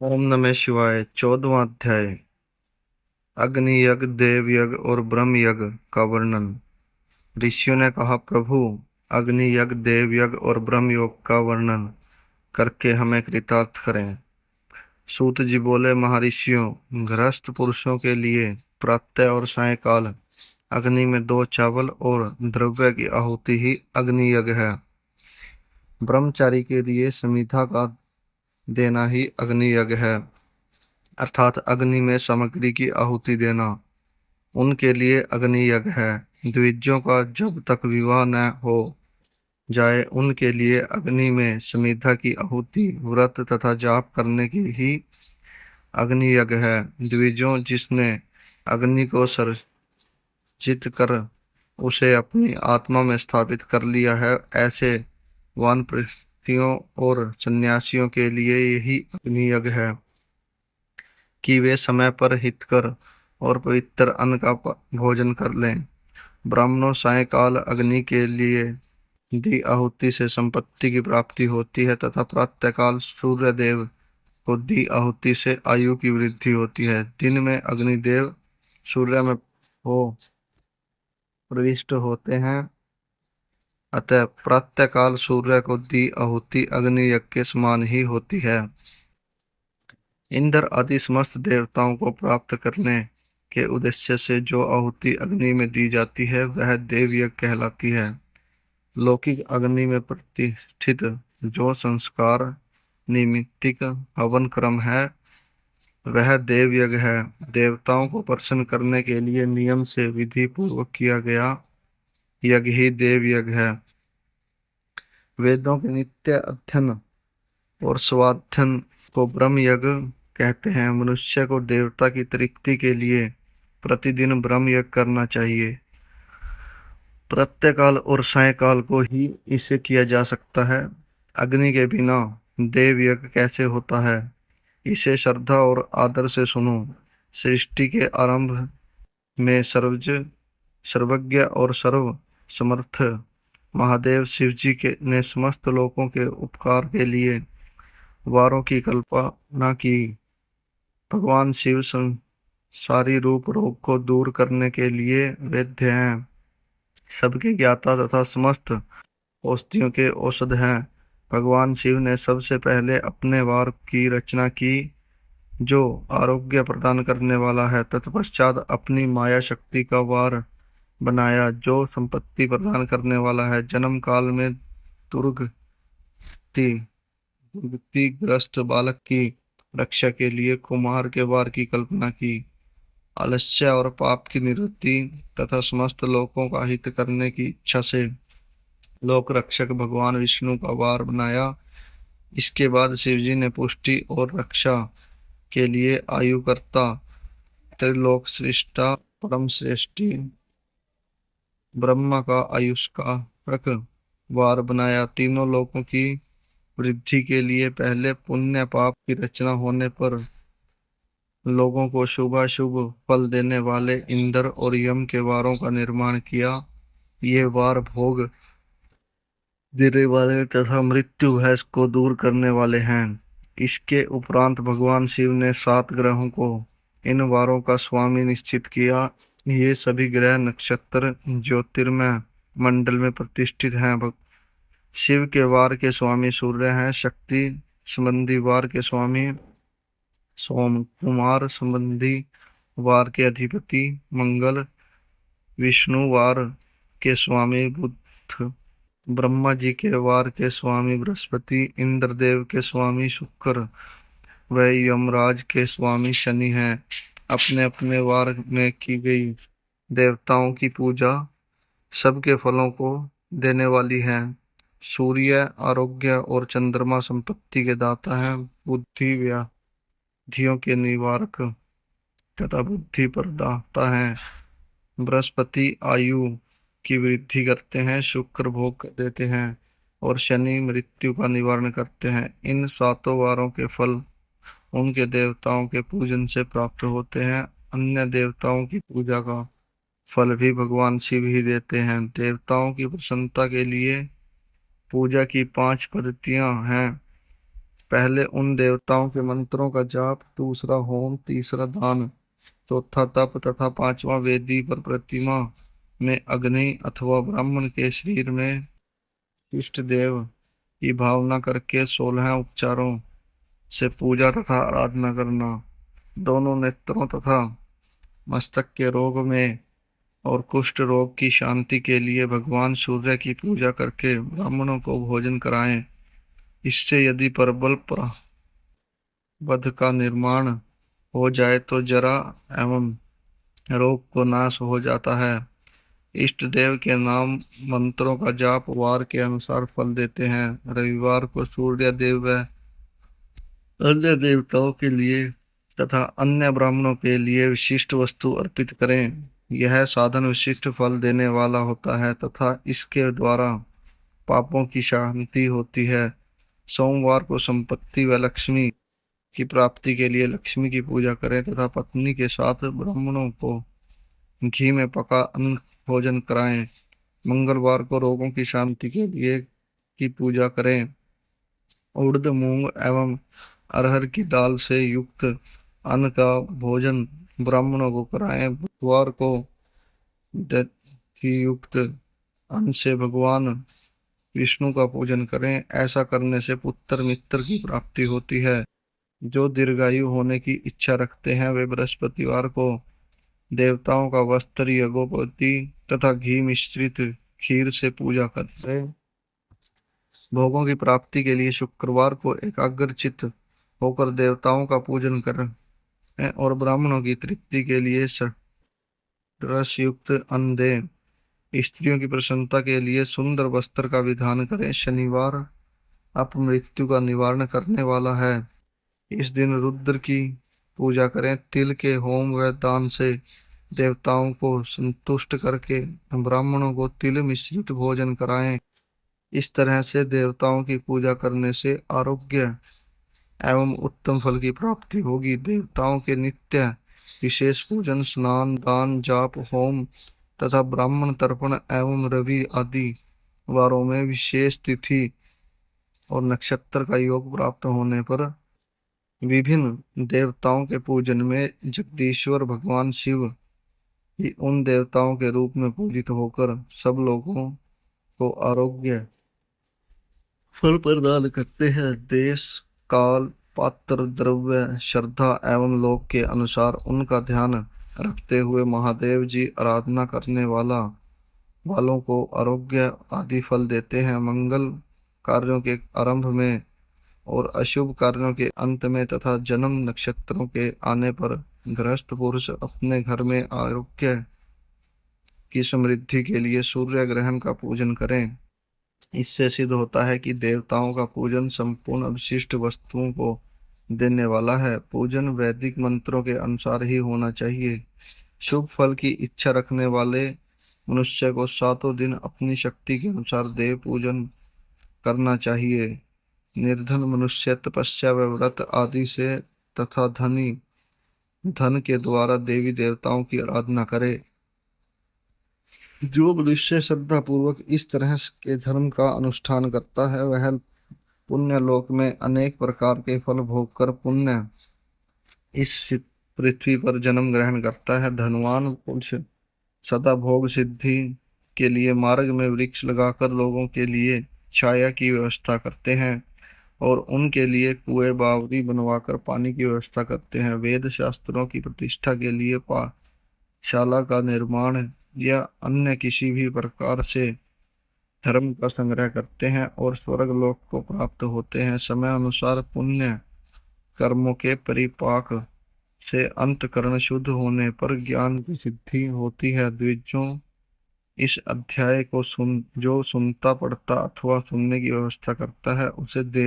ओम नमः शिवाय। 14वां अध्याय। अग्नि यज्ञ, देव यज्ञ और ब्रह्म यज्ञ का वर्णन। ऋषियों ने कहा, प्रभु, अग्नि यज्ञ, देव यज्ञ और ब्रह्म योग का वर्णन करके हमें कृतार्थ करें। सूत जी बोले, महर्षियों, गृहस्थ पुरुषों के लिए प्रातः और सायंकाल अग्नि में 2 चावल और द्रव्य की आहुति ही अग्नि यज्ञ है। ब्रह्मचारी के लिए समिधा का देना ही अग्नि यज्ञ है, अर्थात अग्नि में सामग्री की आहुति देना उनके लिए अग्नि यज्ञ है। द्विजों का जब तक विवाह न हो जाए उनके लिए अग्नि में समिधा की आहुति, व्रत तथा जाप करने की ही अग्नि यज्ञ है। द्विजों, जिसने अग्नि को सर्जित कर उसे अपनी आत्मा में स्थापित कर लिया है, ऐसे वानप्रस्थियों और सन्यासियों के लिए यही अग्नि यज्ञ है कि वे समय पर हितकर और पवित्र अन्न का भोजन कर लें। ब्राह्मणों, सायंकाल अग्नि के लिए दी आहुति से संपत्ति की प्राप्ति होती है तथा प्रातःकाल सूर्य देव को दी आहुति से आयु की वृद्धि होती है। दिन में अग्निदेव सूर्य में हो प्रविष्ट होते हैं, अतः प्रातःकाल सूर्य को दी आहुति अग्नि यज्ञ के समान ही होती है। इंद्र आदि समस्त देवताओं को प्राप्त करने के उद्देश्य से जो आहुति अग्नि में दी जाती है वह देव यज्ञ कहलाती है। लौकिक अग्नि में प्रतिष्ठित जो संस्कार निमित्तिक हवन क्रम है वह देव यज्ञ है। देवताओं को प्रसन्न करने के लिए नियम से विधि पूर्वक किया गया यज्ञ ही देव यज्ञ है। वेदों के नित्य अध्ययन और स्वाध्ययन को ब्रह्म यज्ञ कहते हैं। मनुष्य को देवता की तृप्ति के लिए प्रतिदिन ब्रह्म यज्ञ करना चाहिए। प्रातःकाल और सायंकाल को ही इसे किया जा सकता है। अग्नि के बिना देव यज्ञ कैसे होता है, इसे श्रद्धा और आदर से सुनो। सृष्टि के आरंभ में सर्वज्ञ और सर्व समर्थ महादेव शिव जी के ने समस्त लोगों के उपकार के लिए वारों की कल्पना की। भगवान शिव सारी रूप रोग को दूर करने के लिए वैद्य हैं, सबके ज्ञाता तथा समस्त औषधियों के औषध हैं। भगवान शिव ने सबसे पहले अपने वार की रचना की जो आरोग्य प्रदान करने वाला है। तत्पश्चात अपनी माया शक्ति का वार बनाया जो संपत्ति प्रदान करने वाला है। जन्म काल में दुर्गति ग्रस्त बालक की रक्षा के लिए कुमार के वार की कल्पना की। आलस्य और पाप की निवृत्ति तथा समस्त लोगों का हित करने की इच्छा से लोक रक्षक भगवान विष्णु का वार बनाया। इसके बाद शिवजी ने पुष्टि और रक्षा के लिए आयुकर्ता, त्रिलोक सृष्टा, परम श्रेष्ठी ब्रह्मा का आयुष्कारक वार बनाया। तीनों लोकों की वृद्धि के लिए पहले पुण्य पाप की रचना होने पर लोगों को शुभाशुभ फल देने वाले इंद्र और यम के वारों का निर्माण किया। ये वार भोग देने वाले तथा मृत्यु भय को दूर करने वाले हैं। इसके उपरांत भगवान शिव ने 7 ग्रहों को इन वारों का स्वामी निश्चित किया। ये सभी ग्रह नक्षत्र ज्योतिर्मय मंडल में प्रतिष्ठित हैं। शिव के वार के स्वामी सूर्य हैं। शक्ति संबंधी वार के स्वामी सोम, कुमार संबंधी वार के अधिपति मंगल, विष्णु वार के स्वामी बुध, ब्रह्मा जी के वार के स्वामी बृहस्पति, इंद्रदेव के स्वामी शुक्र व यमराज के स्वामी शनि हैं। अपने अपने वार में की गई देवताओं की पूजा सबके फलों को देने वाली है। सूर्य आरोग्य और चंद्रमा संपत्ति के दाता हैं। बुद्धि व्याधियों के निवारक तथा बुद्धि प्रदाता है। बृहस्पति आयु की वृद्धि करते हैं, शुक्र भोग देते हैं और शनि मृत्यु का निवारण करते हैं। इन 7 वारों के फल उनके देवताओं के पूजन से प्राप्त होते हैं। अन्य देवताओं की पूजा का फल भी भगवान शिव ही देते हैं। देवताओं की प्रसन्नता के लिए पूजा की 5 पद्धतियां हैं। पहले उन देवताओं के मंत्रों का जाप, दूसरा होम, तीसरा दान, चौथा तप तथा पांचवा वेदी पर प्रतिमा में अग्नि अथवा ब्राह्मण के शरीर में इष्ट देव की भावना करके 16 उपचारों से पूजा तथा आराधना करना। दोनों नेत्रों तथा मस्तक के रोग में और कुष्ठ रोग की शांति के लिए भगवान सूर्य की पूजा करके ब्राह्मणों को भोजन कराएं। इससे यदि प्रबल वध का निर्माण हो जाए तो जरा एवं रोग को नाश हो जाता है। इष्ट देव के नाम मंत्रों का जाप वार के अनुसार फल देते हैं। रविवार को सूर्य देव व अन्य देवताओं के लिए तथा अन्य ब्राह्मणों के लिए विशिष्ट वस्तु अर्पित करें। यह साधन विशिष्ट फल देने वाला होता है तथा इसके द्वारा पापों की शांति होती है। सोमवार को संपत्ति व लक्ष्मी की प्राप्ति के लिए लक्ष्मी की पूजा करें तथा पत्नी के साथ ब्राह्मणों को घी में पका अन्न भोजन कराएं। मंगलवार को रोगों की शांति के लिए की पूजा करें। उड़द, मूंग एवं अरहर की दाल से युक्त अन्न का भोजन ब्राह्मणों को कराएं। बुधवार को दधि युक्त अन्न से भगवान विष्णु का पूजन करें। ऐसा करने से पुत्र मित्र की प्राप्ति होती है। जो दीर्घायु होने की इच्छा रखते हैं वे बृहस्पतिवार को देवताओं का वस्त्र, यज्ञोपवीत तथा घी मिश्रित खीर से पूजा करते हैं। भोगों की प्राप्ति के लिए शुक्रवार को एकाग्रचित्त होकर देवताओं का पूजन करें और ब्राह्मणों की तृप्ति के लिए रस युक्त अन्न दें। स्त्रियों की प्रसन्नता के लिए सुंदर वस्त्र का विधान करें। शनिवार अपमृत्यु का निवारण करने वाला है। इस दिन रुद्र की पूजा करें। तिल के होम व दान से देवताओं को संतुष्ट करके ब्राह्मणों को तिल मिश्रित भोजन कराएं। इस तरह से देवताओं की पूजा करने से आरोग्य एवं उत्तम फल की प्राप्ति होगी। देवताओं के नित्य विशेष पूजन, स्नान, दान, जाप, होम तथा ब्राह्मण तर्पण एवं रवि आदि वारों में विशेष तिथि और नक्षत्र का योग प्राप्त होने पर विभिन्न देवताओं के पूजन में जगदीश्वर भगवान शिव ही उन देवताओं के रूप में पूजित होकर सब लोगों को आरोग्य फल प्रदान करते हैं। देश, काल, पात्र, द्रव्य, श्रद्धा एवं लोक के अनुसार उनका ध्यान रखते हुए महादेव जी आराधना करने वालों को आरोग्य आदि फल देते हैं। मंगल कार्यों के आरंभ में और अशुभ कार्यों के अंत में तथा जन्म नक्षत्रों के आने पर गृहस्थ पुरुष अपने घर में आरोग्य की समृद्धि के लिए सूर्य ग्रहण का पूजन करें। इससे सिद्ध होता है कि देवताओं का पूजन संपूर्ण अवशिष्ट वस्तुओं को देने वाला है। पूजन वैदिक मंत्रों के अनुसार ही होना चाहिए। शुभ फल की इच्छा रखने वाले मनुष्य को 7 दिन अपनी शक्ति के अनुसार देव पूजन करना चाहिए। निर्धन मनुष्य तपस्या व व्रत आदि से तथा धन के द्वारा देवी देवताओं की आराधना करे। जो मनुष्य श्रद्धा पूर्वक इस तरह के धर्म का अनुष्ठान करता है वह पुण्य लोक में अनेक प्रकार के फल भोग कर पुण्य इस पृथ्वी पर जन्म ग्रहण करता है। धनवान पुरुष सदा भोग सिद्धि के लिए मार्ग में वृक्ष लगाकर लोगों के लिए छाया की व्यवस्था करते हैं और उनके लिए कुएं बावड़ी बनवाकर पानी की व्यवस्था करते हैं। वेद शास्त्रों की प्रतिष्ठा के लिए पाठशाला का निर्माण या अन्य किसी भी प्रकार से धर्म का संग्रह करते हैं और स्वर्ग लोक को प्राप्त होते हैं। समय अनुसार पुण्य कर्मों के परिपाक से अंतकरण शुद्ध होने पर ज्ञान की सिद्धि होती है। द्विजों इस अध्याय को जो सुनता, पढ़ता अथवा सुनने की व्यवस्था करता है उसे देव